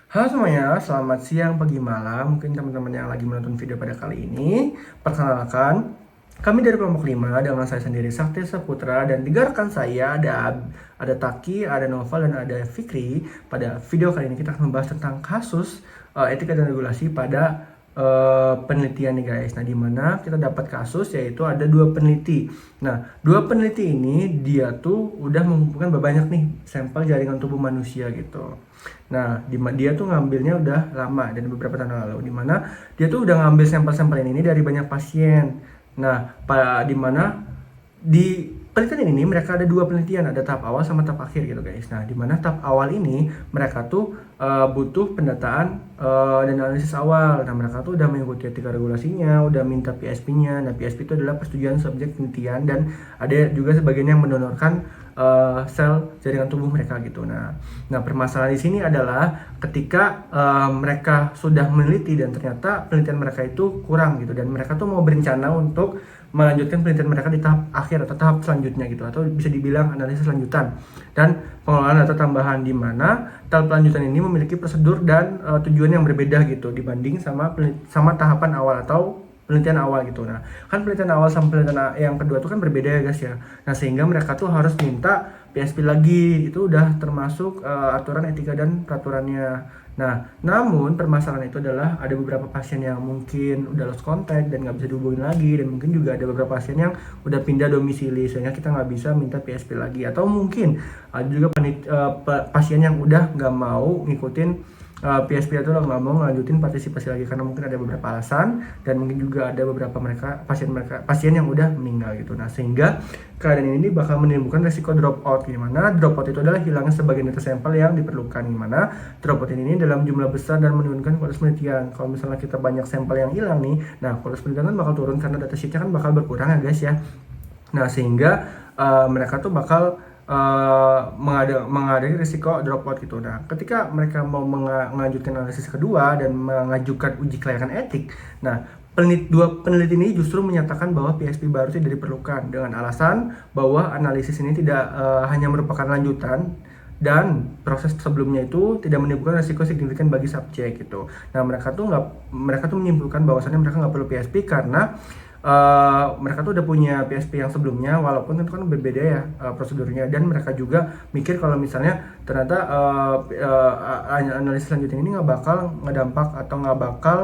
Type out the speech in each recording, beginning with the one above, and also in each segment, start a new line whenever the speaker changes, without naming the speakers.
Halo semuanya, selamat siang, pagi, malam. Mungkin teman-teman yang lagi menonton video pada kali ini. Perkenalkan, kami dari kelompok 5 dengan saya sendiri Sakti Saputra dan tiga rekan saya ada Taki, ada Noval dan ada Fikri. Pada video kali ini kita akan membahas tentang kasus etika dan regulasi pada penelitian nih guys. Nah, di mana kita dapat kasus yaitu ada dua peneliti. Nah, dua peneliti ini dia tuh udah mengumpulkan banyak nih sampel jaringan tubuh manusia gitu. Nah, dia tuh ngambilnya udah lama dan beberapa tahun lalu, di mana dia tuh udah ngambil sampel-sampel ini dari banyak pasien. Nah, di mana di penelitian ini mereka ada dua penelitian, ada tahap awal sama tahap akhir gitu guys. Nah, di mana tahap awal ini mereka tuh butuh pendataan dan analisis awal. Nah, mereka tuh udah mengikuti etika regulasinya, udah minta PSP-nya. Nah, PSP itu adalah persetujuan subjek penelitian dan ada juga sebagian yang mendonorkan sel jaringan tubuh mereka gitu. Nah, permasalahan di sini adalah ketika mereka sudah meneliti dan ternyata penelitian mereka itu kurang gitu dan mereka tuh mau berencana untuk melanjutkan penelitian mereka di tahap akhir atau tahap selanjutnya gitu, atau bisa dibilang analisis lanjutan dan pengelolaan data tambahan, di mana tahap lanjutan ini memiliki prosedur dan tujuan yang berbeda gitu dibanding sama tahapan awal atau penelitian awal gitu. Nah, kan penelitian awal sama penelitian yang kedua itu kan berbeda ya guys ya. Nah, sehingga mereka tuh harus minta PSP lagi. Itu udah termasuk aturan etika dan peraturannya. Nah, namun permasalahan itu adalah ada beberapa pasien yang mungkin udah lost contact dan nggak bisa dihubungin lagi, dan mungkin juga ada beberapa pasien yang udah pindah domisili sehingga kita nggak bisa minta PSP lagi, atau mungkin ada juga pasien yang udah nggak mau ngikutin PSP itu nggak mau ngelanjutin partisipasi lagi karena mungkin ada beberapa alasan, dan mungkin juga ada beberapa pasien yang udah meninggal gitu. Nah, sehingga keadaan ini bakal menimbulkan resiko dropout, di mana dropout itu adalah hilangnya sebagian data sampel yang diperlukan, di mana dropout ini dalam jumlah besar dan menurunkan kualitas penelitian. Kalau misalnya kita banyak sampel yang hilang nih, nah kualitas penelitian kan bakal turun karena data sheetnya kan bakal berkurang ya guys ya. Nah, sehingga mereka tuh bakal menghadapi risiko dropout gitu. Nah, ketika mereka mau melanjutkan analisis kedua dan mengajukan uji kelayakan etik, nah dua peneliti ini justru menyatakan bahwa PSP baru tidak diperlukan dengan alasan bahwa analisis ini tidak hanya merupakan lanjutan dan proses sebelumnya itu tidak menimbulkan risiko signifikan bagi subjek gitu. Nah, mereka tuh menyimpulkan bahwasannya mereka nggak perlu PSP karena mereka tuh udah punya PSP yang sebelumnya, walaupun itu kan berbeda ya prosedurnya, dan mereka juga mikir kalau misalnya ternyata analisis selanjutnya ini nggak bakal ngedampak atau nggak bakal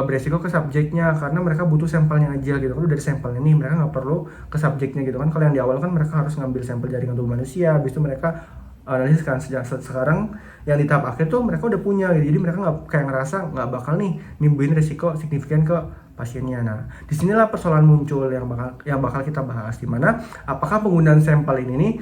beresiko ke subjeknya, karena mereka butuh sampelnya aja gitu. Kalau dari sampelnya nih mereka nggak perlu ke subjeknya gitu kan. Kalau yang di awal kan mereka harus ngambil sampel jaringan tubuh manusia, habis itu mereka analisis kan. Sekarang yang di tahap akhir tuh mereka udah punya gitu, jadi mereka nggak kayak ngerasa nggak bakal nih nimbuhin resiko signifikan ke pasiennya. Nah, disinilah persoalan muncul yang bakal kita bahas, di mana apakah penggunaan sampel ini nih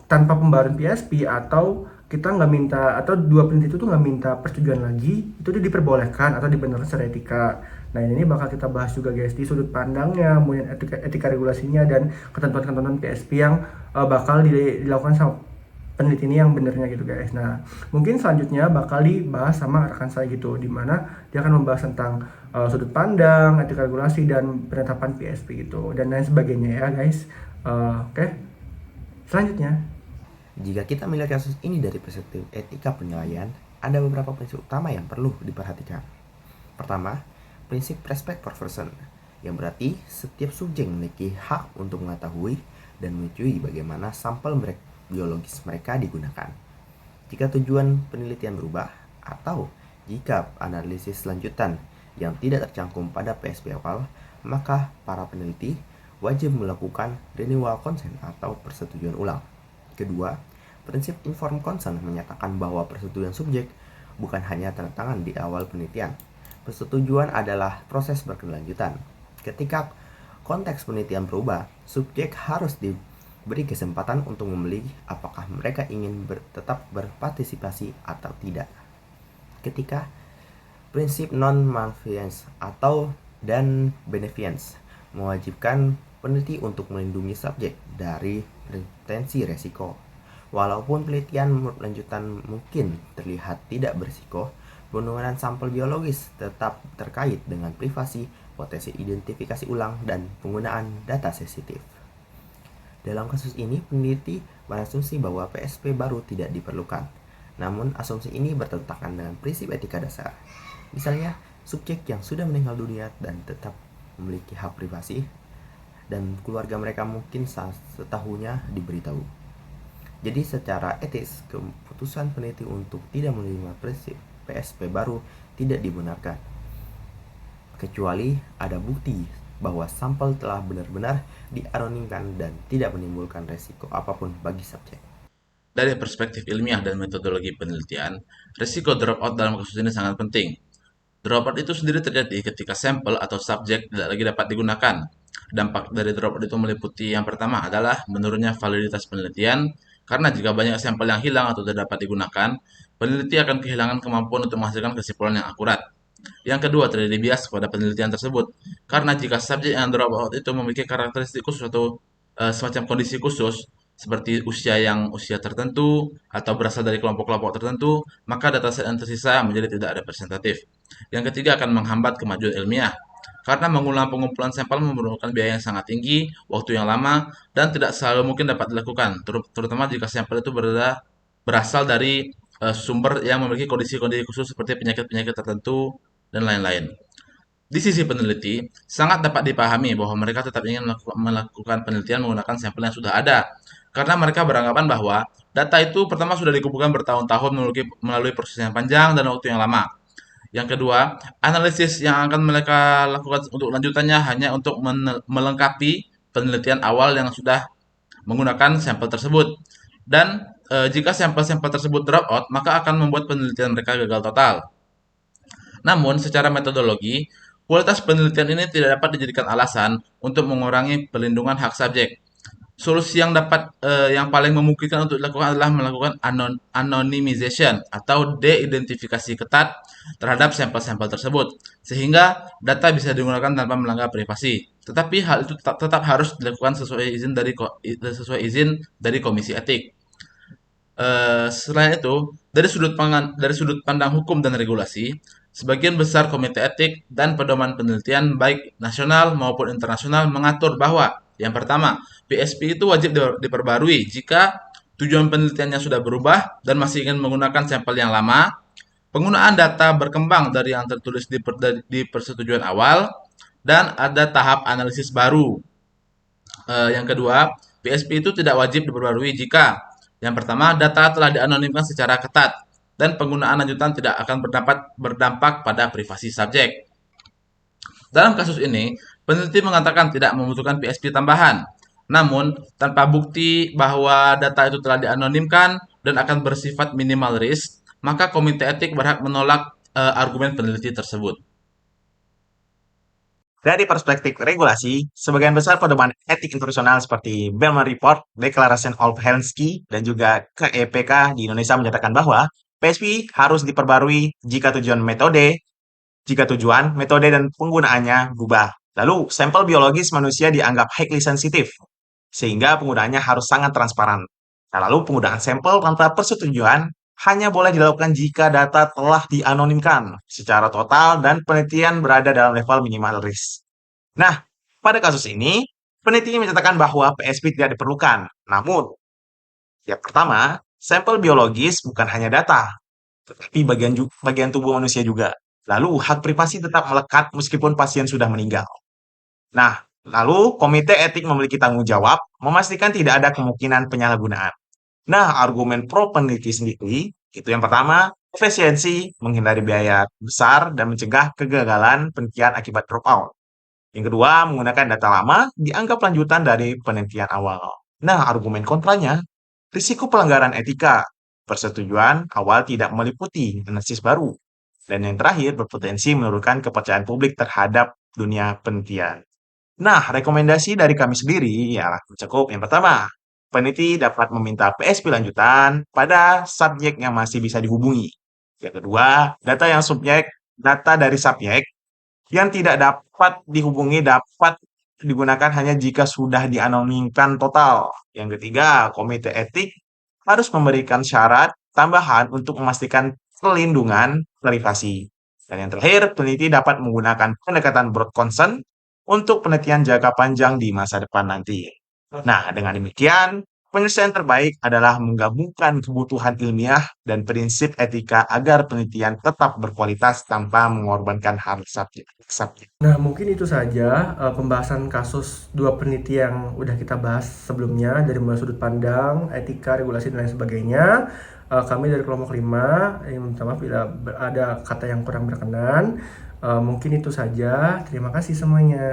tanpa pembaruan PSP, atau kita nggak minta, atau dua peneliti itu tuh nggak minta persetujuan lagi, itu diperbolehkan atau dibenarkan secara etika. Nah, ini bakal kita bahas juga guys di sudut pandangnya, kemudian etika regulasinya dan ketentuan-ketentuan PSP yang bakal dilakukan sama peneliti ini yang benernya gitu guys. Nah, mungkin selanjutnya bakal dibahas sama rekan saya gitu, dimana dia akan membahas tentang sudut pandang, etika regulasi, dan penetapan PSP gitu, dan lain sebagainya ya guys. Oke. Selanjutnya,
Jika kita melihat kasus ini dari perspektif etika penilaian, ada beberapa prinsip utama yang perlu diperhatikan. Pertama, prinsip respect for person, yang berarti setiap subjek memiliki hak untuk mengetahui dan menyetujui bagaimana sampel biologis mereka digunakan. Jika tujuan penelitian berubah, atau jika analisis lanjutan yang tidak tercantum pada PSP awal, maka para peneliti wajib melakukan renewal consent atau persetujuan ulang. Kedua, prinsip informed consent menyatakan bahwa persetujuan subjek bukan hanya tanda tangan di awal penelitian. Persetujuan adalah proses berkelanjutan. Ketika konteks penelitian berubah, subjek harus diberi kesempatan untuk memilih apakah mereka ingin tetap berpartisipasi atau tidak. Ketika prinsip non-malfeasance atau dan beneficence mewajibkan peneliti untuk melindungi subjek dari potensi resiko. Walaupun penelitian lanjutan mungkin terlihat tidak berisiko, penggunaan sampel biologis tetap terkait dengan privasi, potensi identifikasi ulang, dan penggunaan data sensitif. Dalam kasus ini, peneliti berasumsi bahwa PSP baru tidak diperlukan. Namun, asumsi ini bertentangan dengan prinsip etika dasar. Misalnya, subjek yang sudah meninggal dunia dan tetap memiliki hak privasi, dan keluarga mereka mungkin setahunya diberitahu. Jadi secara etis, keputusan peneliti untuk tidak menerima prinsip PSP baru tidak dibenarkan, kecuali ada bukti bahwa sampel telah benar-benar dianonimkan dan tidak menimbulkan resiko apapun bagi subjek.
Dari perspektif ilmiah dan metodologi penelitian, risiko dropout dalam kasus ini sangat penting. Dropout itu sendiri terjadi ketika sampel atau subjek tidak lagi dapat digunakan. Dampak dari dropout itu meliputi yang pertama adalah menurunnya validitas penelitian, karena jika banyak sampel yang hilang atau tidak dapat digunakan, peneliti akan kehilangan kemampuan untuk menghasilkan kesimpulan yang akurat. Yang kedua, terjadi bias pada penelitian tersebut, karena jika subjek yang dropout itu memiliki karakteristik khusus atau semacam kondisi khusus, seperti usia tertentu atau berasal dari kelompok-kelompok tertentu, maka dataset yang tersisa menjadi tidak representatif. Yang ketiga akan menghambat kemajuan ilmiah, karena mengulang pengumpulan sampel memerlukan biaya yang sangat tinggi, waktu yang lama, dan tidak selalu mungkin dapat dilakukan, terutama jika sampel itu berasal dari sumber yang memiliki kondisi-kondisi khusus seperti penyakit-penyakit tertentu dan lain-lain. Di sisi peneliti, sangat dapat dipahami bahwa mereka tetap ingin melakukan penelitian menggunakan sampel yang sudah ada, karena mereka beranggapan bahwa data itu pertama sudah dikumpulkan bertahun-tahun melalui proses yang panjang dan waktu yang lama. Yang kedua, analisis yang akan mereka lakukan untuk lanjutannya hanya untuk melengkapi penelitian awal yang sudah menggunakan sampel tersebut. Dan jika sampel-sampel tersebut drop out, maka akan membuat penelitian mereka gagal total. Namun, secara metodologi, kualitas penelitian ini tidak dapat dijadikan alasan untuk mengurangi perlindungan hak subjek. Solusi yang paling memungkinkan untuk dilakukan adalah melakukan anonymization atau de-identifikasi ketat terhadap sampel-sampel tersebut, sehingga data bisa digunakan tanpa melanggar privasi. Tetapi hal itu tetap harus dilakukan sesuai izin dari Komisi Etik. Selain itu, dari sudut pandang hukum dan regulasi, sebagian besar komite etik dan pedoman penelitian baik nasional maupun internasional mengatur bahwa yang pertama, PSP itu wajib diperbarui jika tujuan penelitiannya sudah berubah dan masih ingin menggunakan sampel yang lama. Penggunaan data berkembang dari yang tertulis di persetujuan awal dan ada tahap analisis baru. Yang kedua, PSP itu tidak wajib diperbarui jika yang pertama data telah dianonimkan secara ketat dan penggunaan lanjutan tidak akan berdampak pada privasi subjek. Dalam kasus ini, peneliti mengatakan tidak membutuhkan PSP tambahan. Namun, tanpa bukti bahwa data itu telah dianonimkan dan akan bersifat minimal risk, maka komite etik berhak menolak argumen peneliti tersebut.
Dari perspektif regulasi, sebagian besar pedoman etik internasional seperti Bellman Report, Declaration of Helsinki, dan juga KEPK di Indonesia menyatakan bahwa PSP harus diperbarui jika tujuan, metode, dan penggunaannya berubah. Lalu, sampel biologis manusia dianggap highly sensitive, sehingga penggunaannya harus sangat transparan. Nah, lalu penggunaan sampel tanpa persetujuan hanya boleh dilakukan jika data telah dianonimkan secara total dan penelitian berada dalam level minimal risk. Nah, pada kasus ini, peneliti menyatakan bahwa PSP tidak diperlukan. Namun, yang pertama, sampel biologis bukan hanya data, tetapi bagian tubuh manusia juga. Lalu, hak privasi tetap melekat meskipun pasien sudah meninggal. Nah, lalu komite etik memiliki tanggung jawab memastikan tidak ada kemungkinan penyalahgunaan. Nah, argumen pro peneliti sendiri, itu yang pertama, efisiensi, menghindari biaya besar, dan mencegah kegagalan penelitian akibat dropout. Yang kedua, menggunakan data lama dianggap lanjutan dari penelitian awal. Nah, argumen kontranya, risiko pelanggaran etika, persetujuan awal tidak meliputi analisis baru. Dan yang terakhir, berpotensi menurunkan kepercayaan publik terhadap dunia penelitian. Nah, rekomendasi dari kami sendiri ialah mencakup yang pertama, peneliti dapat meminta PSP lanjutan pada subjek yang masih bisa dihubungi. Yang kedua, data dari subjek yang tidak dapat dihubungi dapat digunakan hanya jika sudah dianonimkan total. Yang ketiga, komite etik harus memberikan syarat tambahan untuk memastikan perlindungan privasi. Dan yang terakhir, peneliti dapat menggunakan pendekatan broad consent untuk penelitian jangka panjang di masa depan nanti. Nah, dengan demikian, Penyelesaian terbaik adalah menggabungkan kebutuhan ilmiah dan prinsip etika agar penelitian tetap berkualitas tanpa mengorbankan hak subjek.
Nah, mungkin itu saja pembahasan kasus dua peneliti yang udah kita bahas sebelumnya dari mulai sudut pandang, etika, regulasi, dan lain sebagainya. Kami dari kelompok 5 minta maaf bila ada kata yang kurang berkenan. Mungkin itu saja. Terima kasih semuanya.